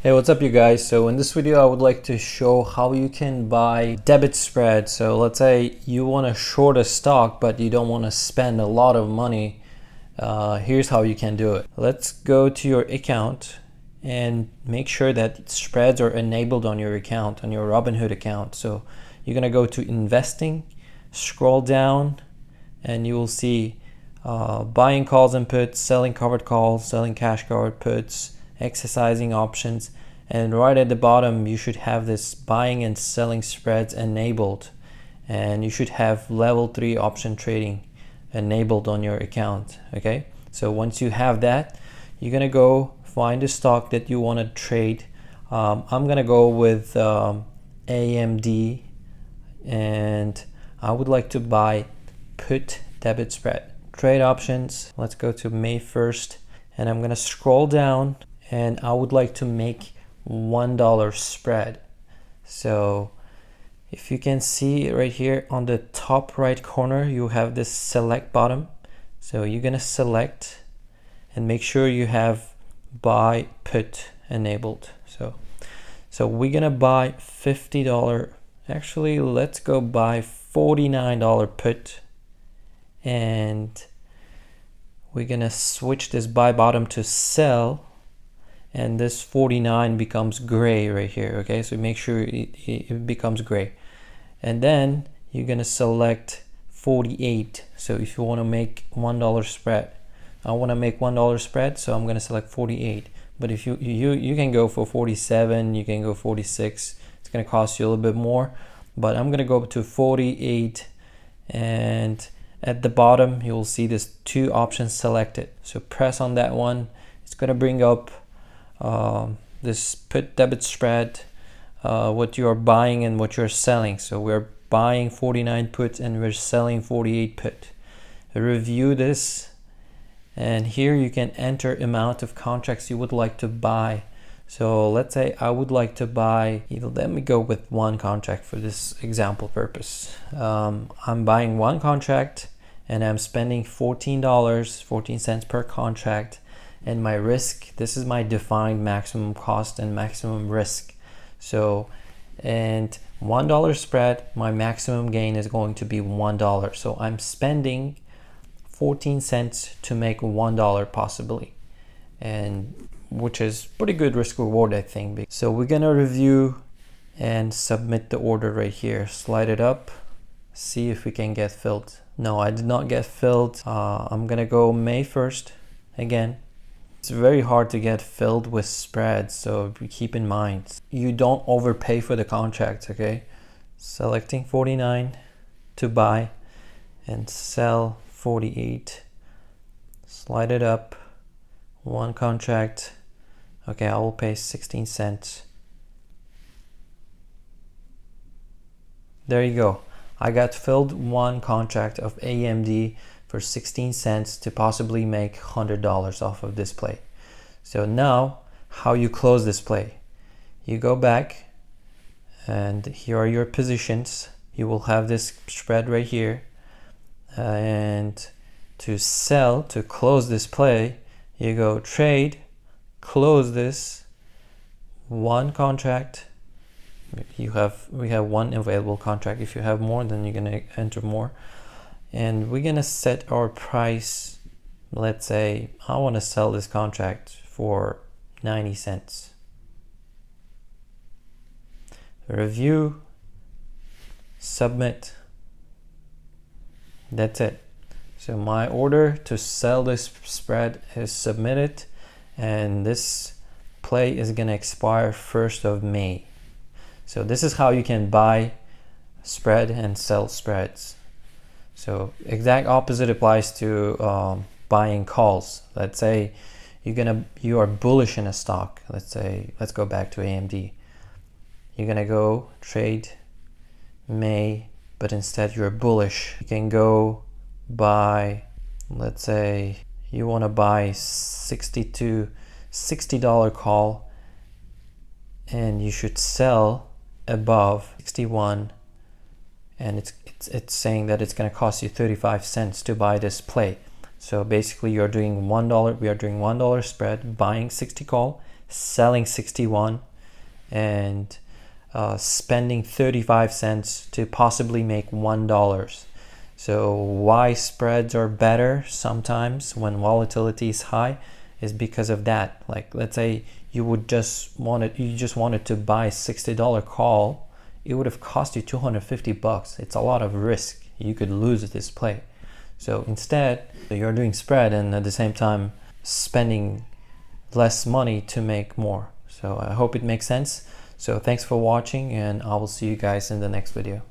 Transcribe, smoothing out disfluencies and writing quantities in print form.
Hey, what's up you guys? So in this video I would like to show how you can buy debit spread. So let's say you want to short a stock but you don't want to spend a lot of money. Here's how you can do it. Let's go to your account and make sure that spreads are enabled on your account, on your Robinhood account. So you're gonna go to investing, scroll down, and you will see buying calls and puts, selling covered calls, selling cash covered puts, exercising options, and right at the bottom you should have this buying and selling spreads enabled, and you should have level 3 option trading enabled on your account. Okay, so once you have that, you're gonna go find a stock that you want to trade. I'm gonna go with AMD, and I would like to buy put debit spread. Trade options, let's go to May 1st, and I'm gonna scroll down, and I would like to make $1 spread. So if you can see right here on the top right corner, you have this select button. So you're gonna select and make sure you have buy put enabled. So we're gonna buy $50. Actually, let's go buy $49 put, and we're gonna switch this buy bottom to sell, and this 49 becomes gray right here. Okay, so make sure it becomes gray, and then you're gonna select 48. So if you want to make $1 spread, I want to make $1 spread, so I'm gonna select 48. But if you can go for 47, you can go 46. It's gonna cost you a little bit more, but I'm gonna go to 48, and at the bottom you will see this 2 options selected. So press on that one. It's gonna bring up this put debit spread, what you are buying and what you're selling. So we're buying 49 put and we're selling 48 put. Review this, and here you can enter amount of contracts you would like to buy. So let's say I would like to buy, let me go with 1 contract for this example purpose. I'm buying 1 contract and I'm spending $14.14 per contract, and my risk, this is my defined maximum cost and maximum risk. So, and $1 spread, my maximum gain is going to be $1. So I'm spending 14 cents to make $1 possibly, and which is pretty good risk reward, I think. So we're gonna review and submit the order right here. Slide it up, see if we can get filled. No, I did not get filled. I'm gonna go May 1st again. It's very hard to get filled with spreads, so keep in mind you don't overpay for the contract. Okay, selecting 49 to buy and sell 48. Slide it up, 1 contract. Okay, I will pay 16 cents. There you go. I got filled 1 contract of AMD for 16 cents to possibly make $100 off of this play. So now, how you close this play? You go back, and here are your positions. You will have this spread right here, and to sell, to close this play, you go trade, close this 1 contract. We have 1 available contract. If you have more, then you're gonna enter more, and we're gonna set our price. Let's say I want to sell this contract for 90 cents. Review, submit. That's it. So my order to sell this spread is submitted, and this play is gonna expire 1st of May. So this is how you can buy spread and sell spreads. So exact opposite applies to buying calls. Let's say you are bullish in a stock. Let's go back to AMD. You're gonna go trade May, but instead you're bullish. You can go buy, let's say you want to buy $60 call, and you should sell above 61, and it's saying that it's going to cost you 35 cents to buy this play. So basically you're doing $1, we are doing $1 spread, buying 60 call, selling 61 and spending 35 cents to possibly make $1. So why spreads are better sometimes when volatility is high is because of that. Like, let's say you just wanted to buy a $60 call, it would have cost you $250. It's a lot of risk. You could lose this play. So instead, you're doing spread and at the same time spending less money to make more. So I hope it makes sense. So thanks for watching, and I will see you guys in the next video.